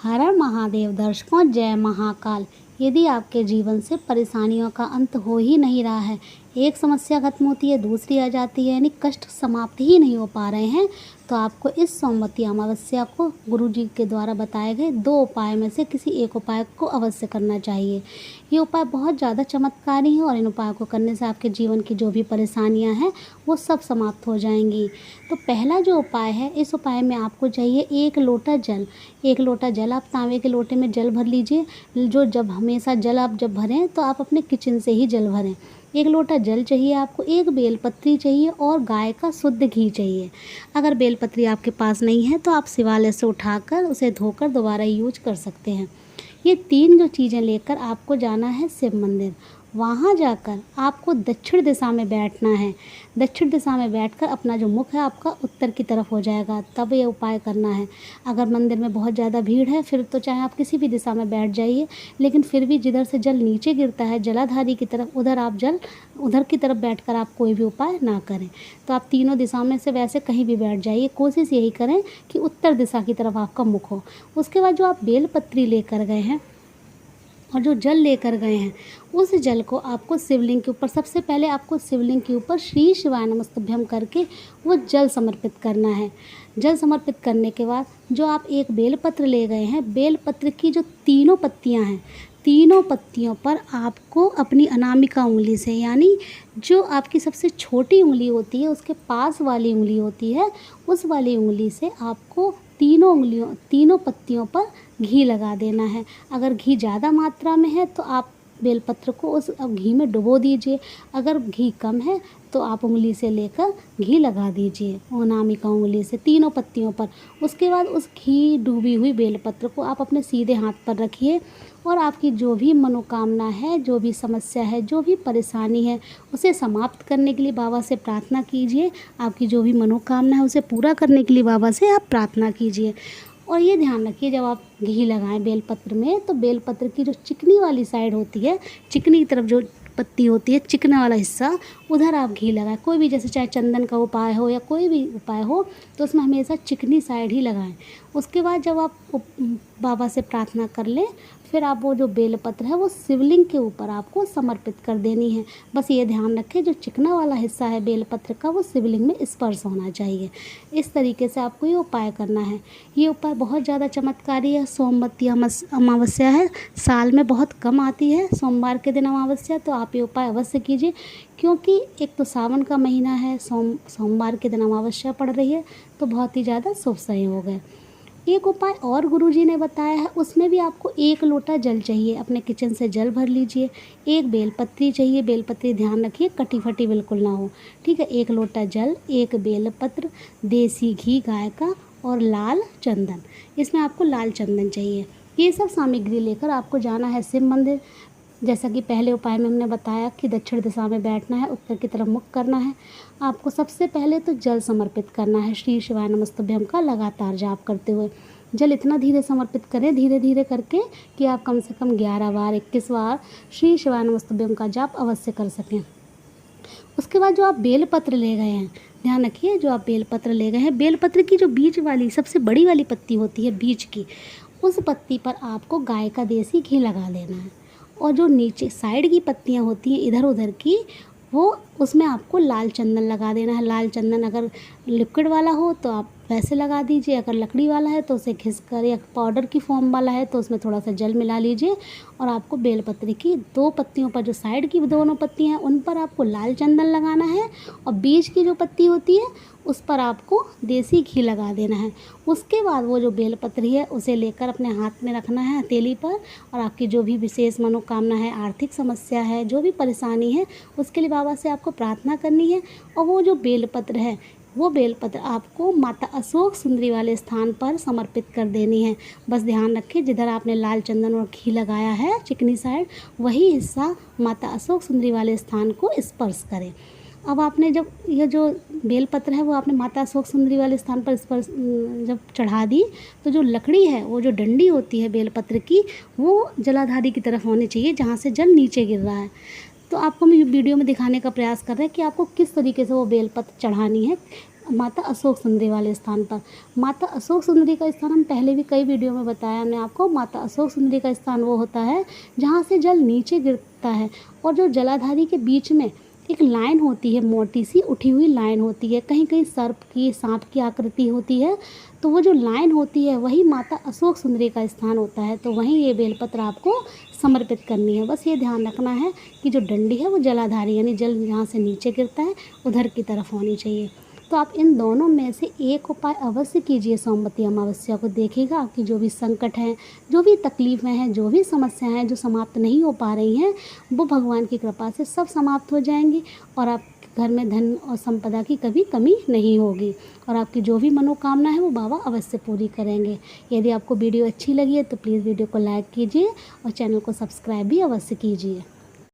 हर हर महादेव दर्शकों, जय महाकाल। यदि आपके जीवन से परेशानियों का अंत हो ही नहीं रहा है, एक समस्या खत्म होती है दूसरी आ जाती है, यानी कष्ट समाप्त ही नहीं हो पा रहे हैं, तो आपको इस सोमवती अमावस्या को गुरुजी के द्वारा बताए गए 2 उपाय में से किसी एक उपाय को अवश्य करना चाहिए। ये उपाय बहुत ज़्यादा चमत्कारी हैं और इन उपायों को करने से आपके जीवन की जो भी परेशानियां हैं वो सब समाप्त हो जाएंगी। तो पहला जो उपाय है, इस उपाय में आपको चाहिए 1 लोटा जल। 1 लोटा जल आप तांबे के लोटे में जल भर लीजिए। जो जब हमेशा जल आप जब भरें तो आप अपने किचन से ही जल भरें। 1 लोटा जल चाहिए आपको, 1 बेलपत्री चाहिए और गाय का शुद्ध घी चाहिए। अगर बेलपत्री आपके पास नहीं है तो आप शिवालय से उठाकर उसे धोकर दोबारा यूज कर सकते हैं। ये 3 जो चीज़ें लेकर आपको जाना है शिव मंदिर। वहाँ जाकर आपको दक्षिण दिशा में बैठना है। दक्षिण दिशा में बैठकर अपना जो मुख है आपका उत्तर की तरफ हो जाएगा, तब ये उपाय करना है। अगर मंदिर में बहुत ज़्यादा भीड़ है फिर तो चाहे आप किसी भी दिशा में बैठ जाइए, लेकिन फिर भी जिधर से जल नीचे गिरता है जलाधारी की तरफ, उधर की तरफ बैठकर आप कोई भी उपाय ना करें। तो आप तीनों दिशा में से वैसे कहीं भी बैठ जाइए, कोशिश यही करें कि उत्तर दिशा की तरफ आपका मुख हो। उसके बाद जो आप बेलपत्री लेकर गए हैं और जो जल लेकर गए हैं, उस जल को आपको शिवलिंग के ऊपर, सबसे पहले आपको शिवलिंग के ऊपर श्री शिवाय नमस्तुभ्यम करके वो जल समर्पित करना है। जल समर्पित करने के बाद जो आप एक बेलपत्र ले गए हैं, बेलपत्र की जो तीनों पत्तियां हैं, तीनों पत्तियों पर आपको अपनी अनामिका उंगली से, यानी जो आपकी सबसे छोटी उंगली होती है उसके पास वाली उंगली होती है, उस वाली उंगली से आपको तीनों पत्तियों पर घी लगा देना है। अगर घी ज़्यादा मात्रा में है तो आप बेलपत्र को उस घी में डुबो दीजिए। अगर घी कम है तो आप उंगली से लेकर घी लगा दीजिए, अनामिका उंगली से तीनों पत्तियों पर। उसके बाद उस घी डूबी हुई बेलपत्र को आप अपने सीधे हाथ पर रखिए और आपकी जो भी मनोकामना है, जो भी समस्या है, जो भी परेशानी है, उसे समाप्त करने के लिए बाबा से प्रार्थना कीजिए। आपकी जो भी मनोकामना है उसे पूरा करने के लिए बाबा से आप प्रार्थना कीजिए। और ये ध्यान रखिए, जब आप घी लगाएं बेलपत्र में तो बेलपत्र की जो चिकनी वाली साइड होती है, चिकनी की तरफ जो पत्ती होती है, चिकना वाला हिस्सा, उधर आप घी लगाएं। कोई भी, जैसे चाहे चंदन का उपाय हो या कोई भी उपाय हो, तो उसमें हमेशा चिकनी साइड ही लगाएं। उसके बाद जब आप बाबा से प्रार्थना कर लें, फिर आप वो जो बेलपत्र है वो शिवलिंग के ऊपर आपको समर्पित कर देनी है। बस ये ध्यान रखें, जो चिकना वाला हिस्सा है बेलपत्र का वो शिवलिंग में स्पर्श होना चाहिए। इस तरीके से आपको ये उपाय करना है। ये उपाय बहुत ज़्यादा चमत्कारी है। सोमवती अमावस्या है, साल में बहुत कम आती है सोमवार के दिन अमावस्या, तो आप ये उपाय अवश्य कीजिए। क्योंकि एक तो सावन का महीना है, सोमवार के दिन अमावस्या पड़ रही है, तो बहुत ही ज़्यादा शुभ संयोग है। एक उपाय और गुरुजी ने बताया है, उसमें भी आपको 1 लोटा जल चाहिए। अपने किचन से जल भर लीजिए। 1 बेलपत्री चाहिए। बेलपत्री ध्यान रखिए कटी फटी बिल्कुल ना हो, ठीक है। 1 लोटा जल, 1 बेलपत्र, देसी घी गाय का और लाल चंदन। इसमें आपको लाल चंदन चाहिए। ये सब सामग्री लेकर आपको जाना है शिव मंदिर। जैसा कि पहले उपाय में हमने बताया कि दक्षिण दिशा में बैठना है, उत्तर की तरफ मुख करना है। आपको सबसे पहले तो जल समर्पित करना है श्री शिवाय नमस्तुभ्यम का लगातार जाप करते हुए। जल इतना धीरे समर्पित करें, धीरे धीरे करके, कि आप कम से कम 11 बार 21 बार श्री शिवाय नमस्तुभ्यम का जाप अवश्य कर सकें। उसके बाद जो आप बेलपत्र ले गए हैं, ध्यान रखिए, जो आप बेलपत्र ले गए हैं, बेलपत्र की जो बीच वाली सबसे बड़ी वाली पत्ती होती है बीच की, उस पत्ती पर आपको गाय का देसी घी लगा देना है। और जो नीचे साइड की पत्तियां होती हैं इधर उधर की, वो उसमें आपको लाल चंदन लगा देना है। लाल चंदन अगर लिक्विड वाला हो तो आप वैसे लगा दीजिए, अगर लकड़ी वाला है तो उसे घिस कर, या पाउडर की फॉर्म वाला है तो उसमें थोड़ा सा जल मिला लीजिए। और आपको बेलपत्र की 2 पत्तियों पर, जो साइड की दोनों पत्तियां हैं उन पर आपको लाल चंदन लगाना है, और बीच की जो पत्ती होती है उस पर आपको देसी घी लगा देना है। उसके बाद वो जो बेलपत्री है उसे लेकर अपने हाथ में रखना है हथेली पर, और आपकी जो भी विशेष मनोकामना है, आर्थिक समस्या है, जो भी परेशानी है, उसके लिए बाबा से आपको प्रार्थना करनी है। और वो जो बेलपत्र है, वो बेलपत्र आपको माता अशोक सुंदरी वाले स्थान पर समर्पित कर देनी है। बस ध्यान रखें, जिधर आपने लाल चंदन और घी लगाया है चिकनी साइड, वही हिस्सा माता अशोक सुंदरी वाले स्थान को स्पर्श करें। अब आपने जब यह जो बेलपत्र है वो आपने माता अशोक सुंदरी वाले स्थान पर स्पर्श जब चढ़ा दी, तो जो लकड़ी है, वो जो डंडी होती है बेलपत्र की, वो जलाधारी की तरफ होनी चाहिए जहाँ से जल नीचे गिर रहा है। तो आपको हम वीडियो में दिखाने का प्रयास कर रहे हैं कि आपको किस तरीके से वो बेलपत्र चढ़ानी है। माता अशोक सुंदरी वाले स्थान पर। माता अशोक सुंदरी का स्थान हम पहले भी कई वीडियो में बताया हमने आपको। माता अशोक सुंदरी का स्थान वो होता है जहाँ से जल नीचे गिरता है और जो जलाधारी के बीच में एक लाइन होती है, मोटी सी उठी हुई लाइन होती है, कहीं कहीं सर्प की, सांप की आकृति होती है। तो वो जो लाइन होती है वही माता अशोक सुंदरी का स्थान होता है। तो वहीं ये बेलपत्र आपको समर्पित करनी है। बस ये ध्यान रखना है कि जो डंडी है वो जलाधारी यानी जल जहाँ से नीचे गिरता है उधर की तरफ होनी चाहिए। तो आप इन दोनों में से एक उपाय अवश्य कीजिए सोमवती अमावस्या को। देखिएगा आपकी जो भी संकट हैं, जो भी तकलीफ़ें हैं, जो भी समस्याएं हैं जो समाप्त नहीं हो पा रही हैं, वो भगवान की कृपा से सब समाप्त हो जाएंगी और आप घर में धन और संपदा की कभी कमी नहीं होगी और आपकी जो भी मनोकामना है वो बाबा अवश्य पूरी करेंगे। यदि आपको वीडियो अच्छी लगी है तो प्लीज़ वीडियो को लाइक कीजिए और चैनल को सब्सक्राइब भी अवश्य कीजिए।